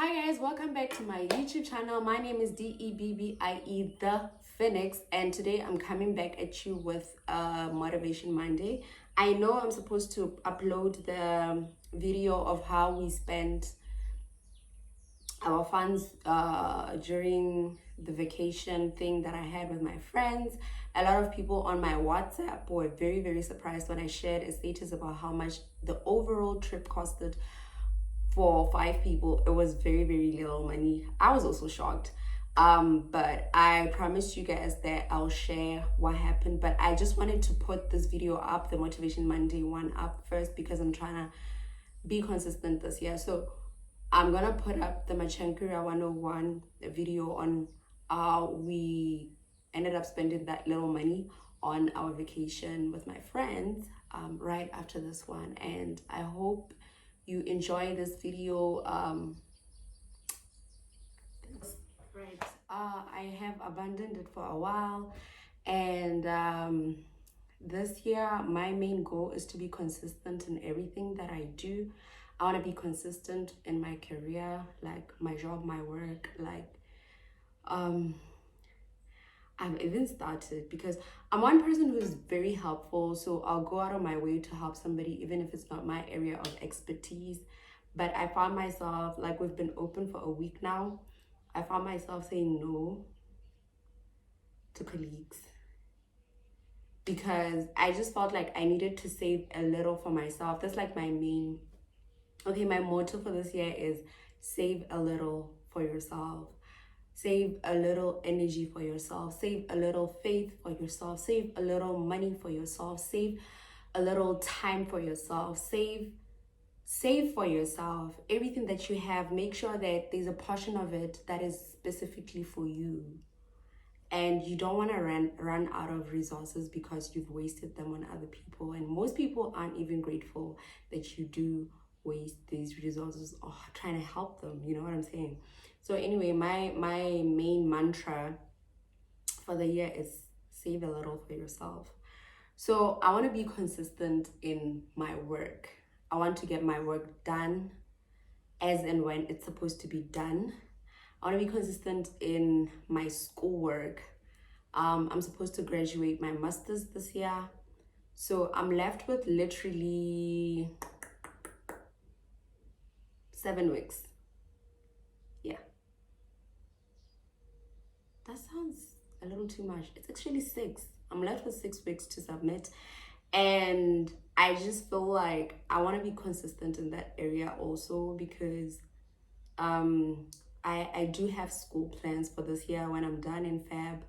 Hi guys, welcome back to my YouTube channel. My name is DEBBIE the Phoenix, and today I'm coming back at you with a Motivation Monday. I know I'm supposed to upload the video of how we spent our funds during the vacation thing that I had with my friends. A lot of people on my WhatsApp were very surprised when I shared a status about how much the overall trip costed for 5 people. It was very little money. I was also shocked, but I promised you guys that I'll share what happened. But I just wanted to put this video up, the Motivation Monday one, up first because I'm trying to be consistent this year. So I'm gonna put up the Machankura 101 video on how we ended up spending that little money on our vacation with my friends right after this one, and I hope you enjoy this video. Right, I have abandoned it for a while, and this year my main goal is to be consistent in everything that I do. I want to be consistent in my career, like my job, my work, like I've even started because I'm one person who's very helpful, so I'll go out of my way to help somebody even if it's not my area of expertise. But I found myself, like, we've been open for a week now, I found myself saying no to colleagues because I just felt like I needed to save a little for myself. That's like my my motto for this year is save a little for yourself. Save a little energy for yourself. Save a little faith for yourself. Save a little money for yourself. Save a little time for yourself. Save for yourself. Everything that you have, make sure that there's a portion of it that is specifically for you. And you don't want to run out of resources because you've wasted them on other people. And most people aren't even grateful that you do waste these resources or trying to help them. You know what I'm saying? So anyway, my main mantra for the year is save a little for yourself. So I want to be consistent in my work. I want to get my work done as and when it's supposed to be done. I want to be consistent in my schoolwork. I'm supposed to graduate my master's this year. So I'm left with literally 7 weeks. Yeah. That sounds a little too much. It's actually 6. I'm left with 6 weeks to submit. And I just feel like I want to be consistent in that area also because I do have school plans for this year. When I'm done in Feb,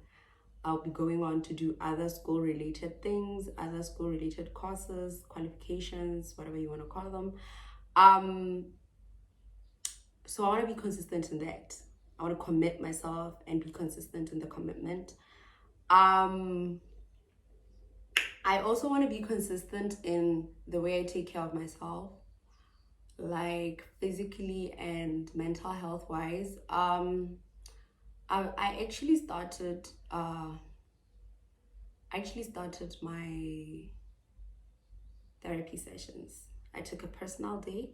I'll be going on to do other school related things, other school related courses, qualifications, whatever you want to call them. So I want to be consistent in that. I want to commit myself and be consistent in the commitment. I also want to be consistent in the way I take care of myself, like physically and mental health wise. I actually started my therapy sessions. I took a personal day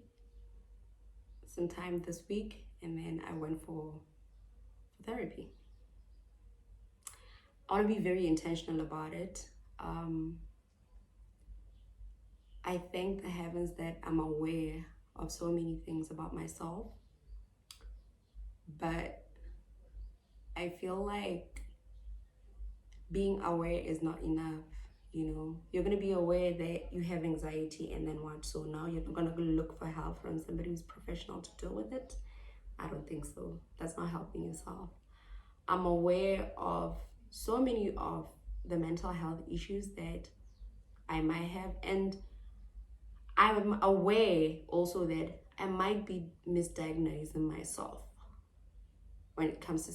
sometime this week, and then I went for therapy. I want to be very intentional about it. I thank the heavens that I'm aware of so many things about myself, but I feel like being aware is not enough. You know, you're going to be aware that you have anxiety, and then what? So now you're not going to look for help from somebody who's professional to deal with it? I don't think so. That's not helping yourself. I'm aware of so many of the mental health issues that I might have, and I'm aware also that I might be misdiagnosing myself when it comes to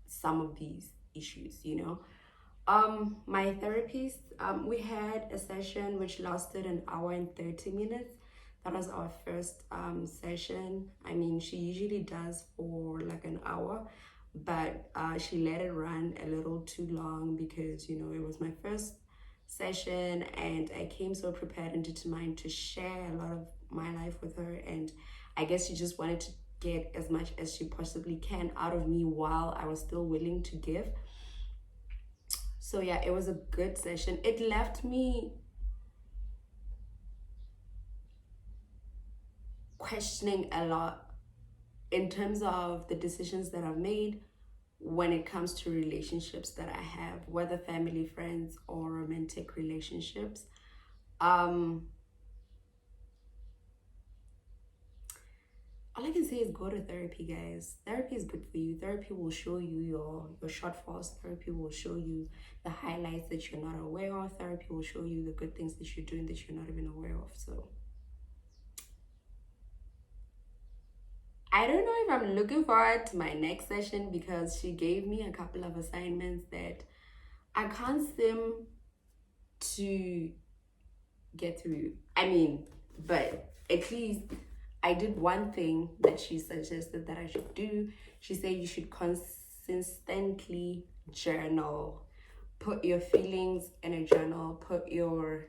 some of these issues, you know. My therapist, we had a session which lasted 1 hour and 30 minutes. That was our first session. I mean, she usually does for like an hour, but she let it run a little too long because, you know, it was my first session and I came so prepared and determined to share a lot of my life with her, and I guess she just wanted get as much as she possibly can out of me while I was still willing to give. So yeah, it was a good session. It left me questioning a lot in terms of the decisions that I've made when it comes to relationships that I have, whether family, friends, or romantic relationships. All I can say is go to therapy, guys. Therapy is good for you. Therapy will show you your shortfalls. Therapy will show you the highlights that you're not aware of. Therapy will show you the good things that you're doing that you're not even aware of. So I don't know if I'm looking forward to my next session, because she gave me a couple of assignments that I can't seem to get through. I mean, but at least I did one thing that she suggested that I should do. She said you should consistently journal. Put your feelings in a journal, put your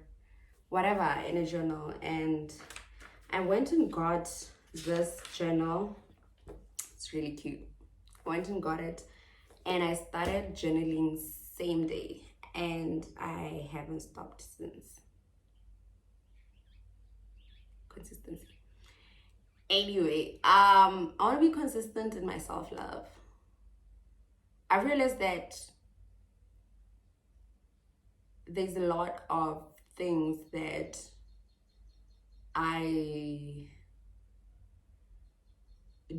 whatever in a journal. And I went and got this journal. It's really cute. I went and got it, and I started journaling same day, and I haven't stopped since. Consistency. Anyway, I want to be consistent in my self-love. I realized that there's a lot of things that I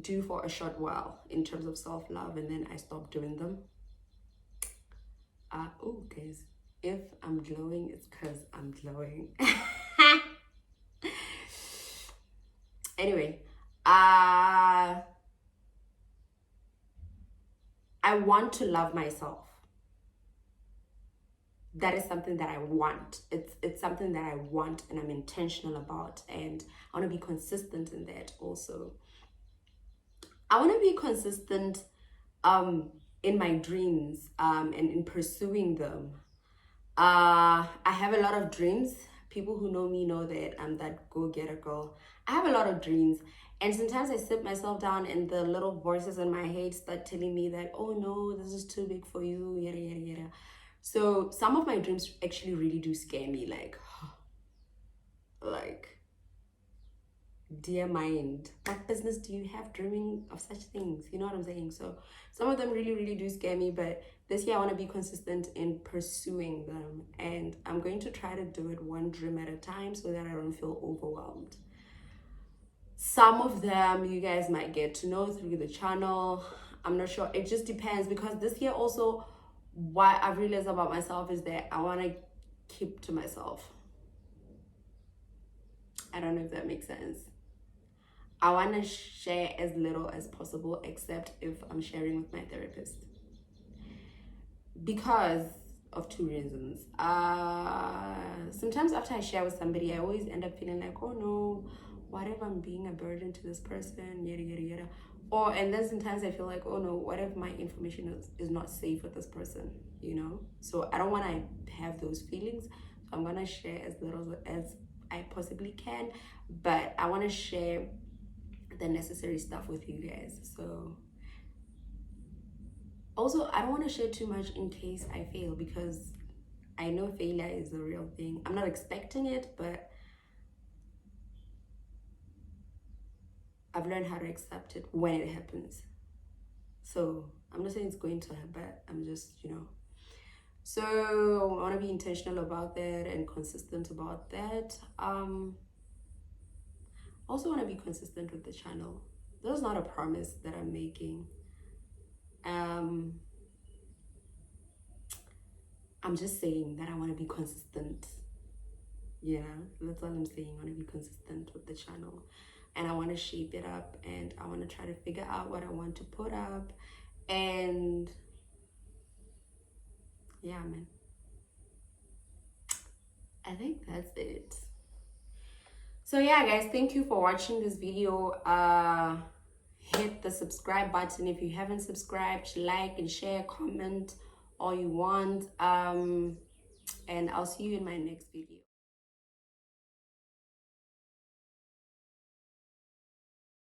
do for a short while in terms of self-love, and then I stop doing them. Oh guys, if I'm glowing, it's because I'm glowing. Anyway, I want to love myself. That is something that I want. It's something that I want, and I'm intentional about, and I want to be consistent in that also. I want to be consistent in my dreams and in pursuing them. I have a lot of dreams. People who know me know that I'm that go-getter girl. I have a lot of dreams, and sometimes I sit myself down and the little voices in my head start telling me that, oh no, this is too big for you, yada yada yada. So some of my dreams actually really do scare me, like, dear mind, what business do you have dreaming of such things? You know what I'm saying? So some of them really, really do scare me, but this year I want to be consistent in pursuing them, and I'm going to try to do it one dream at a time so that I don't feel overwhelmed. Some of them you guys might get to know through the channel. I'm not sure. It just depends, because this year also, what I've realized about myself is that I want to keep to myself. I don't know if that makes sense. I want to share as little as possible, except if I'm sharing with my therapist, because of two reasons. Sometimes after I share with somebody, I always end up feeling like, oh no, what if I'm being a burden to this person, yada yada yada. And then sometimes I feel like, oh no, what if my information is not safe with this person, you know? So I don't want to have those feelings. So I'm gonna share as little as I possibly can, but I want to share the necessary stuff with you guys. So also, I don't want to share too much in case I fail, because I know failure is a real thing. I'm not expecting it, but I've learned how to accept it when it happens. So I'm not saying it's going to happen, but I'm just, So I want to be intentional about that and consistent about that. Also want to be consistent with the channel. That's not a promise that I'm making. I'm just saying that I want to be consistent. Yeah, that's all I'm saying. I want to be consistent with the channel, and I want to shape it up, and I want to try to figure out what I want to put up. And yeah, man, I think that's it. So yeah, guys, thank you for watching this video. Hit the subscribe button if you haven't subscribed. Like and share, comment all you want. And I'll see you in my next video.